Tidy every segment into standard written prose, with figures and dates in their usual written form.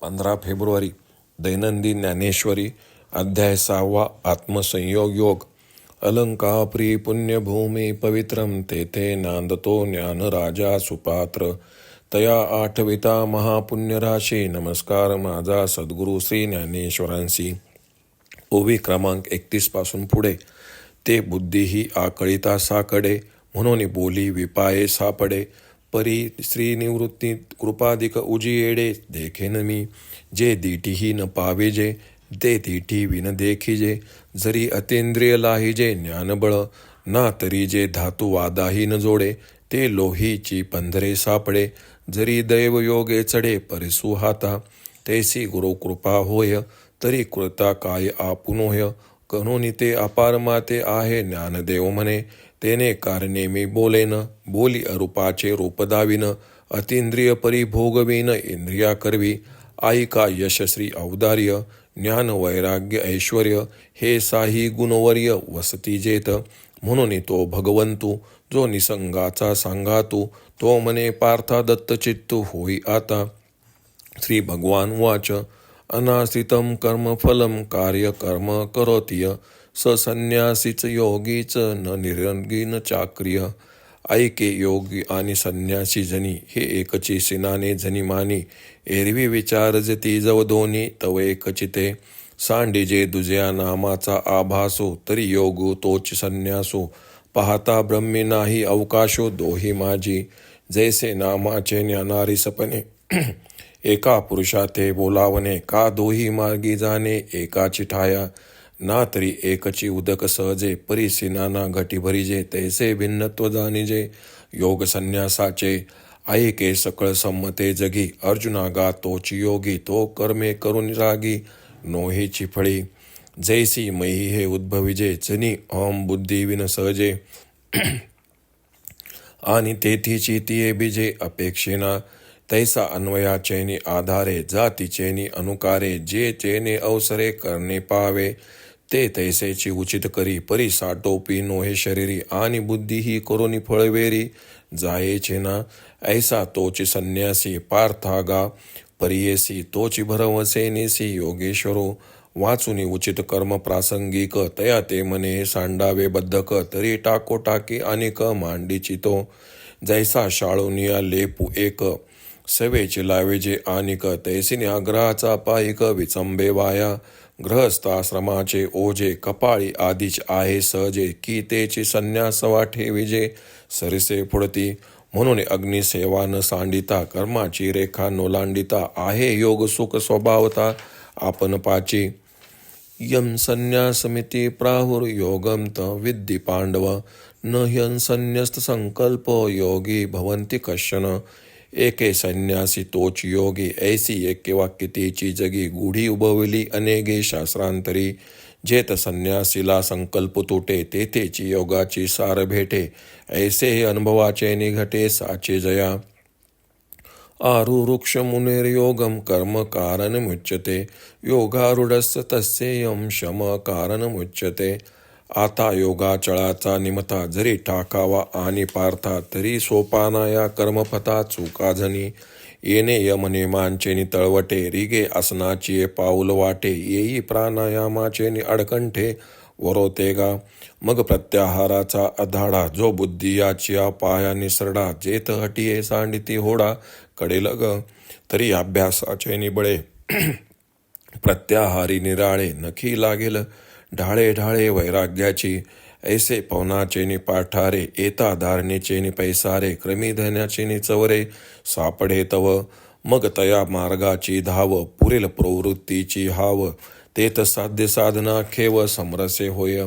15 February. दैनंदिन ज्ञानेश्वरी. अध्याय 6. आत्मसंयोग योग. अलंकाप्री पुण्यभूमी पवित्रम तेथे नांदतो ज्ञान राजा सुपात्र. तया आठविता महापुण्यराशी. नमस्कार माझा सद्गुरू श्री ज्ञानेश्वरांसी. ओवी क्रमांक 31 पासून पुढे. ते बुद्धीही आकळिता साकडे, म्हणून बोली विपाये सापडे. परी श्रीनिवृत्ती कृपाधिक उजियेडे. देखेन मी जे दिठीही न पाविजे, ते दिठी विन देखिजे. जरी अतेंद्रिय लाहिजे ज्ञानबळ, ना तरी जे धातू वादाही न जोडे. ते लोहीची पंधरे सापडे. जरी दैवयोगे चढे परिसू हाता, तैसी गुरुकृपा होय. तरी कृता काय आपुनोय. कणोनी ते अपार माते आहे ज्ञानदेव म्हणे. तेने कारणे मी बोलेन, बोली अरूपाचे रूप दाविन. अतींद्रिय परिभोगवीन इंद्रिया करवी. ऐका यशश्री औदार्य, ज्ञान वैराग्य ऐश्वर्य. हे साही गुणवर्य वसती जेत. म्हणून तो भगवंतू जो निसंगाचा सांगातू. तो मने पार्था दत्त चित्तू होई आता. श्री भगवान वाच. अनाश्रितं कर्मफलं कार्य कर्म करोतीय. स संन्यासीच योगीच न निरंगीन चाक्रिय. ऐके योगी आणि संन्यासी जनी, हे एकची सिनाने जनी मानी. एरवी विचारजती जव दोन्ही तव एकचिते. सांडिजे दुजया नामाचा आभासो, तरी योगू तोच संन्यासो. पाहता ब्रह्मी नाही अवकाशो दोही माझी. जैसे नामाचे ज्ञानारी सपने, एका पुरुषा ते बोलावणे. का दोही मार्गी जाणे एकाची ठाया. ना तरी एकची उदक सहजे, परी नाना घटी भरिजे. तैसे भिन्नत्व जाणिजे योग संन्यासाचे. ऐके सकळ संमते जगी. अर्जुना गा तोची योगी. तो कर्मे करून रागी नोहीची फळी. जैसी मही हे उद्भविजे, जनी अहम बुद्धी विन सहजे. आणि तेथीची तिये बीजे अपेक्षेना. तैसा अन्वया चैनी आधारे, जाती चैनी अनुकारे. जे चेने अवसरे करणे पावे, ते तैसेची उचित करी. परी साटोपी नोहे शरीरी, आणि बुद्धी ही करोनी फळवेरी. जायेचे ना ऐसा तोची संन्यासी. पार्थागा परियेसी तोची भरवसे नेसी. योगेश्वरो वाचुनी उचित कर्म प्रासंगिक. तया ते मने सांडावे बद्धक. तरी टाको टाकी अनेक मांडीची तो. जैसा शाळुनिया लेपू एक, सवेचे लावेजे आनिक. तैसिनी आग्रहाचा पायिक विचंबे वाया. गृहस्थाश्रमाचे ओझे कपाळी आधीच आहे सहजे. की तेची संन्यास वाठे विजे सरिसे पुढती. म्हणून अग्निसेवा न सांडिता, कर्माची रेखा नोलांडिता. आहे योग सुख स्वभावता आपण पाची. यम संन्यासमिती प्राहुर योगम त विद्धी पांडव. न ह्यं संन्यस्त संकल्प योगी भवंती कश्चन. एके संन्यासी तोच योगी. ऐसी एके वाक्य तेची जगी. गुढी उभवली अनेगे शास्त्रांतरी. जेत संन्यासीला संकल्प तुटे, तेथेची योगाची सार भेटे. ऐसे हे अनुभवाचे निघटे साचे जया. आरुरुक्ष मुनिर्योगम कर्म कारण मुच्यते. योगारूढस्य तस्येयं शम कारण मुच्यते. आता योगाचळाचा निमता, जरी टाकावा आणि पार्था. तरी सोपाना या कर्मपथा चुका झनी. येणे यमनेमांचे तळवटे. रिगे आसनाची पाऊल वाटे. येई प्राणायामाचे अडकंठे वरोतेगा. मग प्रत्याहाराचा आधाडा. जो बुद्धी याची पाया निसरडा. जेथ हटिये सांडिती होडा कडेल ग. तरी अभ्यासाचे निबळे प्रत्याहारी निराळे. नखी लागेल ढाळे ढाळे वैराग्याची. ऐसे पवनाचे नि पाठारे. येता धारणेचे नि पैसारे. क्रमी धन्याचे नि चवरे सापडे तव. मग तया मार्गाची धाव. पुरेल प्रवृत्तीची हाव. तेथ साध्य साधना खेव समरसे होय.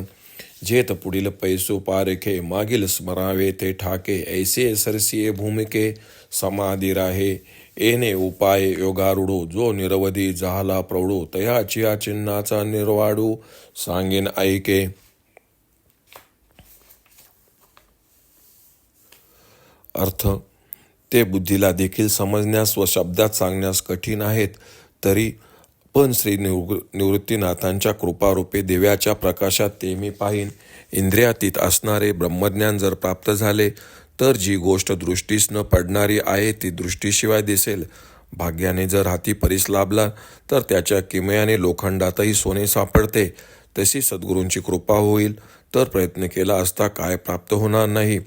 जेत पुढील पैसू पारखे. मागील स्मरावे ते ठाके. ऐसे सरसिये भूमिके समाधी राहे. येणे उपाय योगारूढो. जो निरवधी झाला प्रौढो. तयाची या चिन्हाचा निर्वाडू सांगेन ऐके. अर्थ. ते बुद्धीला देखील समजण्यास व शब्दात सांगण्यास कठीण आहेत. तरी पण श्री निवृत्तीनाथांच्या कृपारूपे दिव्याच्या प्रकाशात ते मी पाहीन. इंद्रियातीत असणारे ब्रह्मज्ञान जर प्राप्त झाले, तर जी गोष्ट दृष्टीस न पडणारी आहे ती दृष्टीशिवाय दिसेल. भाग्याने जर हाती परीस लाभला तर त्याच्या किमयाने लोखंडातही सोने सापडते. तशी सद्गुरूंची कृपा होईल तर प्रयत्न केला असता काय प्राप्त होणार नाही.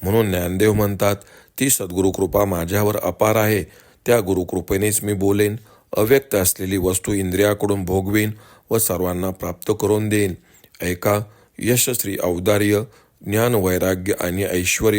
म्हणून ज्ञानदेव म्हणतात, ती सद्गुरू कृपा माझ्यावर अपार आहे. त्या गुरुकृपेनेच मी बोलेन. अव्यक्त असलेली वस्तू इंद्रियाकडून भोगवीन व सर्वांना प्राप्त करून देईन. ऐका, यश, श्री, औदार्य, ज्ञान, वैराग्य आणि ऐश्वर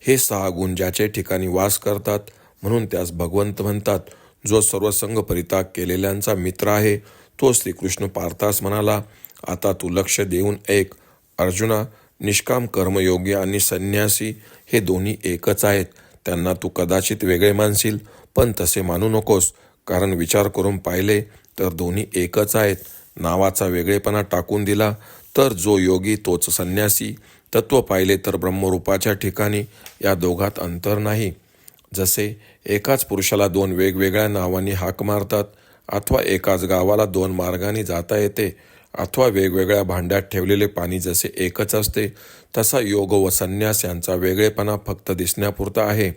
हे 6 गुण ज्याचे ठिकाणी वास करतात म्हणून त्यास भगवंत म्हणतात. जो सर्व संग परित्याग केलेल्यांचा मित्र आहे तो श्रीकृष्ण पार्थास म्हणाला, आता तू लक्ष देऊन ऐक. अर्जुना, निष्काम कर्मयोगी आणि संन्यासी हे दोन्ही एकच आहेत. त्यांना तू कदाचित वेगळे मानशील, पण तसे मानू नकोस. कारण विचार करून पाहिले तर दोन्ही एकच आहेत. नावाचा वेगळेपणा टाकून दिला तर जो योगी तोच संन्यासी. तत्व पाहिले तर ब्रह्मरूपाच्या ठिकाणी या दोघात अंतर नाही. जसे एकाच पुरुषाला 2 वेगवेगळ्या नावांनी हाक मारतात, अथवा एकाच गावाला 2 मार्गांनी जाता येते, अथवा वेगवेगळ्या भांड्यात ठेवलेले पाणी जसे एकच असते, तसा योग व संन्यास यांचा वेगळेपणा फक्त दिसण्यापुरता आहे.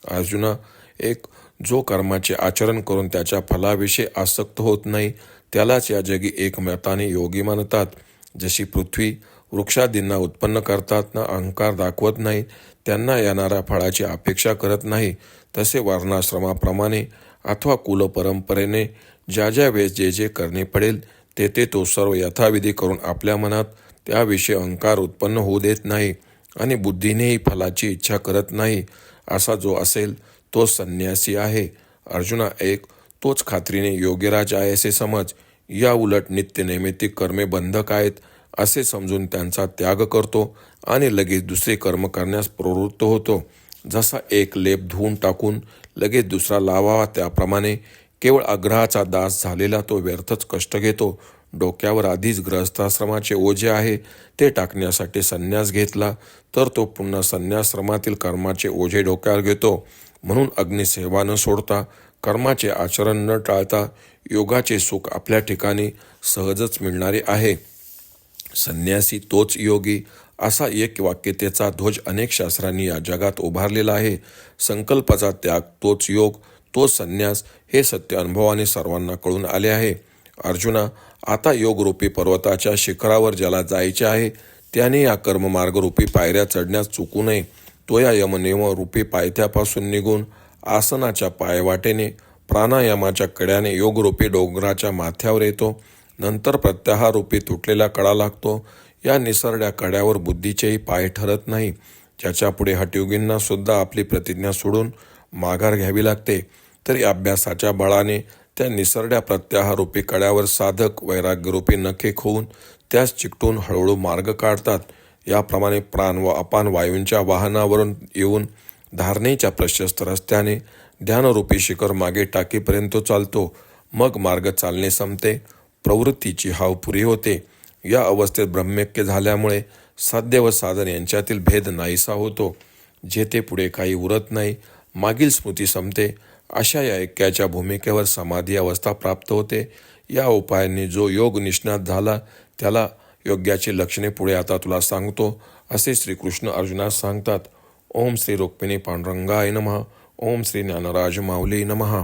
अर्जुना, एक जो कर्माचे आचरण करून त्याच्या फलाविषयी आसक्त होत नाही त्यालाच या जगी एकमताने योगी मानतात. जशी पृथ्वी वृक्षादींना उत्पन्न करताना अहंकार दाखवत नाही, त्यांना येणाऱ्या फळाची अपेक्षा करत नाही, तसे वर्णाश्रमाप्रमाणे अथवा कुलपरंपरेने ज्या ज्या वेळेस जे जे करणे पडेल ते तो सर्व यथाविधी करून आपल्या मनात त्याविषयी अहंकार उत्पन्न होऊ देत नाही आणि बुद्धीनेही फलाची इच्छा करत नाही. असा जो असेल तो संन्यासी आहे. अर्जुना, एक तोच खात्रीने योगीराज आहे असे समज. या उलट नित्य नैमित्तिक कर्मे बंधक आहेत असे समजून त्यांचा त्याग करतो आणि लगेच दुसरे कर्म करण्यास प्रवृत्त होतो. जसा एक लेप धुवून टाकून लगेच दुसरा लावावा त्याप्रमाणे केवळ आग्रहाचा दास झालेला तो व्यर्थच कष्ट घेतो. डोक्यावर आधीच गृहस्थाश्रमाचे ओझे आहे ते टाकण्यासाठी संन्यास घेतला तर तो पुन्हा संन्याश्रमातील कर्माचे ओझे डोक्यावर घेतो. म्हणून अग्निसेवा न सोडता, कर्माचे आचरण न टाळता योगाचे सुख आपल्या ठिकाणी सहजच मिळणारे आहे. संन्यासी तोच योगी असा एक वाक्यतेचा ध्वज अनेक शास्त्रांनी या जगात उभारलेला आहे. संकल्पाचा त्याग तोच योग, तोच संन्यास हे सत्य अनुभवाने सर्वांना कळून आले आहे. अर्जुना, आता योगरूपी पर्वताच्या शिखरावर ज्याला जायचे आहे त्याने या कर्ममार्गरूपी पायऱ्या चढण्यास चुकू नये. तो या यमनियम रूपी पायथ्यापासून निघून आसनाच्या पायवाटेने प्राणायामाच्या कड्याने योगरूपी डोंगराच्या माथ्यावर येतो. नंतर प्रत्याहारूपी तुटलेला कडा लागतो. या निसरड्या कड्यावर बुद्धीचेही पाय ठरत नाही. ज्याच्या पुढे हटयोगींना सुद्धा आपली प्रतिज्ञा सोडून माघार घ्यावी लागते, तरी अभ्यासाच्या बळाने त्या निसरड्या प्रत्याहारूपी कड्यावर साधक वैराग्यरूपी नखे खोवून त्यास चिकटून हळूहळू मार्ग काढतात. याप्रमाणे प्राण व अपान वायूंच्या वाहनावरून येऊन धारणेच्या प्रशस्त रस्त्याने ध्यानरूपी शिखर मागे टाकीपर्यंत चालतो. मग मार्ग चालणे संपते, प्रवृत्तीची हाव पुरी होते. या अवस्थेत ब्रह्मैक्य झाल्यामुळे साध्य व साधन यांच्यातील भेद नाहीसा होतो. जेथे पुढे काही उरत नाही, मागील स्मृती संपते, अशा या ऐक्याच्या भूमिकेवर समाधी अवस्था प्राप्त होते. या उपायांनी जो योग निष्णात झाला त्याला योग्याची लक्षणे पुढे आता तुला सांगतो, असे श्रीकृष्ण अर्जुनास सांगतात. ओम श्री रुक्मिणी पांडुरंगाय नमः. ओम श्री ज्ञानराज माऊली नमः.